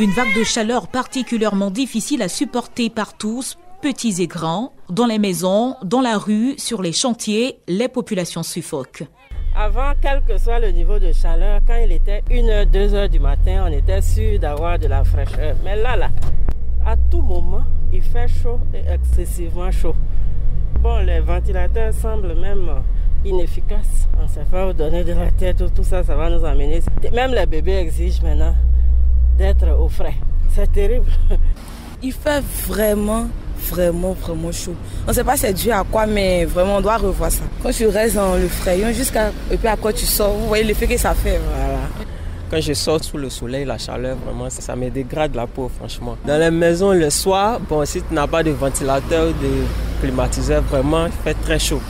Une vague de chaleur particulièrement difficile à supporter par tous, petits et grands. Dans les maisons, dans la rue, sur les chantiers, les populations suffoquent. Avant, quel que soit le niveau de chaleur, quand il était 1h, 2h du matin, on était sûr d'avoir de la fraîcheur. Mais là, à tout moment, il fait chaud et excessivement chaud. Bon, les ventilateurs semblent même inefficaces. On ne sait pas où donner de la tête, tout ça, ça va nous amener. Même les bébés exigent maintenant d'être au frais. C'est terrible. Il fait vraiment chaud. On ne sait pas c'est dû à quoi, mais vraiment on doit revoir ça. Quand tu restes dans le frayant et puis après tu sors, vous voyez l'effet que ça fait. Voilà. Quand je sors sous le soleil, la chaleur, vraiment, ça me dégrade la peau, franchement. Dans les maisons, le soir, bon, si tu n'as pas de ventilateur ou de climatiseur, vraiment, il fait très chaud.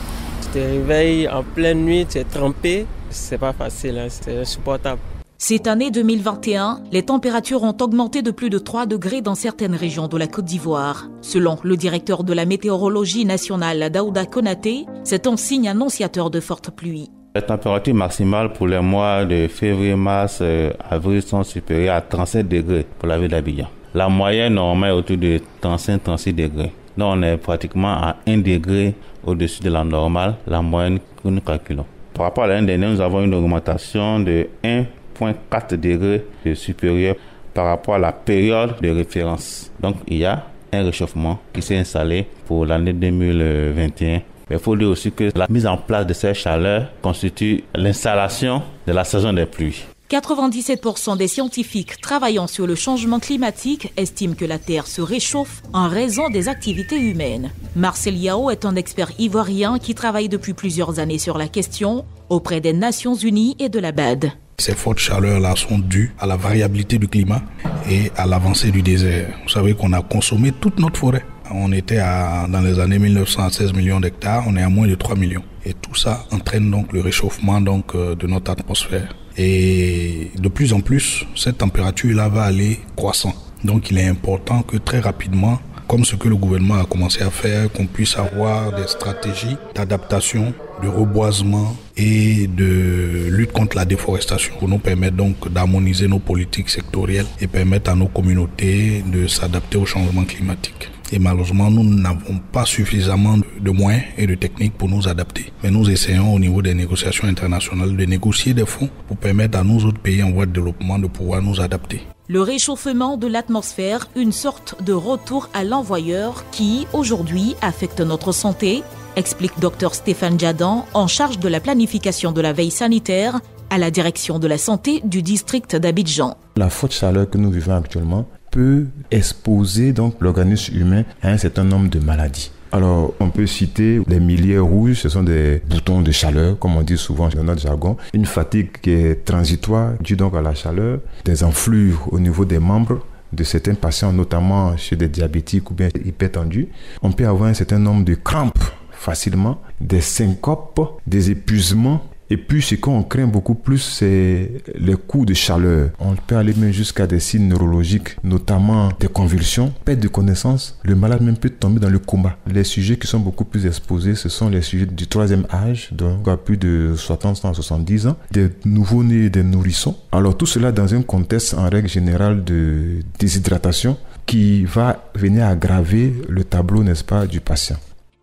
Tu te réveilles en pleine nuit, tu es trempé. C'est pas facile, hein, c'est insupportable. Cette année 2021, les températures ont augmenté de plus de 3 degrés dans certaines régions de la Côte d'Ivoire. Selon le directeur de la météorologie nationale, Daouda Konaté, c'est un signe annonciateur de fortes pluies. Les températures maximales pour les mois de février, mars, avril sont supérieures à 37 degrés pour la ville d'Abidjan. La moyenne normale est autour de 35-36 degrés. Donc on est pratiquement à 1 degré au-dessus de la normale, la moyenne que nous calculons. Par rapport à l'année dernière, nous avons une augmentation de 1,4 degrés supérieur par rapport à la période de référence. Donc il y a un réchauffement qui s'est installé pour l'année 2021. Mais il faut dire aussi que la mise en place de ces chaleurs constitue l'installation de la saison des pluies. 97% des scientifiques travaillant sur le changement climatique estiment que la Terre se réchauffe en raison des activités humaines. Marcel Yao est un expert ivoirien qui travaille depuis plusieurs années sur la question auprès des Nations Unies et de la BAD. Ces fortes chaleurs-là sont dues à la variabilité du climat et à l'avancée du désert. Vous savez qu'on a consommé toute notre forêt. On était dans les années 1900 à 16 millions d'hectares, on est à moins de 3 millions. Et tout ça entraîne donc le réchauffement de notre atmosphère. Et de plus en plus, cette température-là va aller croissant. Donc il est important que très rapidement, comme ce que le gouvernement a commencé à faire, qu'on puisse avoir des stratégies d'adaptation, de reboisement et de lutte contre la déforestation pour nous permettre donc d'harmoniser nos politiques sectorielles et permettre à nos communautés de s'adapter au changement climatique. Et malheureusement, nous n'avons pas suffisamment de moyens et de techniques pour nous adapter. Mais nous essayons au niveau des négociations internationales de négocier des fonds pour permettre à nos autres pays en voie de développement de pouvoir nous adapter. Le réchauffement de l'atmosphère, une sorte de retour à l'envoyeur qui, aujourd'hui, affecte notre santé, explique Dr Stéphane Djadan, en charge de la planification de la veille sanitaire à la direction de la santé du district d'Abidjan. La forte chaleur que nous vivons actuellement peut exposer donc l'organisme humain à un certain nombre de maladies. Alors, on peut citer les milieux rouges, ce sont des boutons de chaleur, comme on dit souvent dans notre jargon. Une fatigue qui est transitoire, due donc à la chaleur, des enflures au niveau des membres de certains patients, notamment chez des diabétiques ou bien hypertendus. On peut avoir un certain nombre de crampes facilement, des syncopes, des épuisements. Et puis, ce qu'on craint beaucoup plus, c'est les coups de chaleur. On peut aller même jusqu'à des signes neurologiques, notamment des convulsions, perte de connaissance. Le malade même peut tomber dans le coma. Les sujets qui sont beaucoup plus exposés, ce sont les sujets du 3e âge, donc à plus de 60 ans, 70 ans, des nouveau-nés et des nourrissons. Alors, tout cela dans un contexte, en règle générale, de déshydratation qui va venir aggraver le tableau, n'est-ce pas, du patient.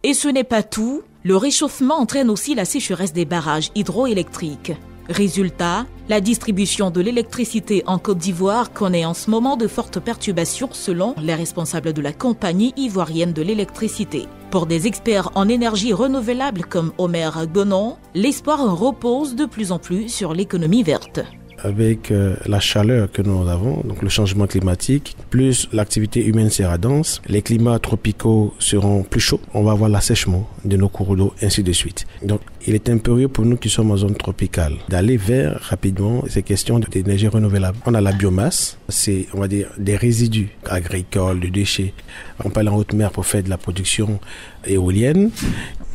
Et ce n'est pas tout. Le réchauffement entraîne aussi la sécheresse des barrages hydroélectriques. Résultat, la distribution de l'électricité en Côte d'Ivoire connaît en ce moment de fortes perturbations selon les responsables de la compagnie ivoirienne de l'électricité. Pour des experts en énergie renouvelable comme Omer Gonon, l'espoir repose de plus en plus sur l'économie verte. Avec la chaleur que nous avons, donc le changement climatique, plus l'activité humaine sera dense, les climats tropicaux seront plus chauds, on va avoir l'assèchement de nos cours d'eau, ainsi de suite. Donc il est impérieux pour nous qui sommes en zone tropicale d'aller vers rapidement ces questions d'énergie renouvelable. On a la biomasse, c'est on va dire des résidus agricoles, de déchets. On peut aller en haute mer pour faire de la production éolienne.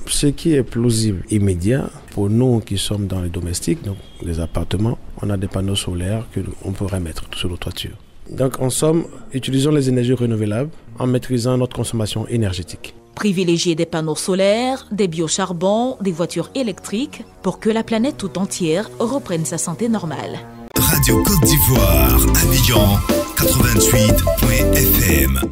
Ce qui est plausible immédiat pour nous qui sommes dans les domestiques, donc les appartements, on a des panneaux solaires qu'on pourrait mettre sur nos toitures. Donc en somme, utilisons les énergies renouvelables en maîtrisant notre consommation énergétique. Privilégier des panneaux solaires, des biocharbons, des voitures électriques pour que la planète tout entière reprenne sa santé normale. Radio Côte d'Ivoire, Abidjan 88.fm.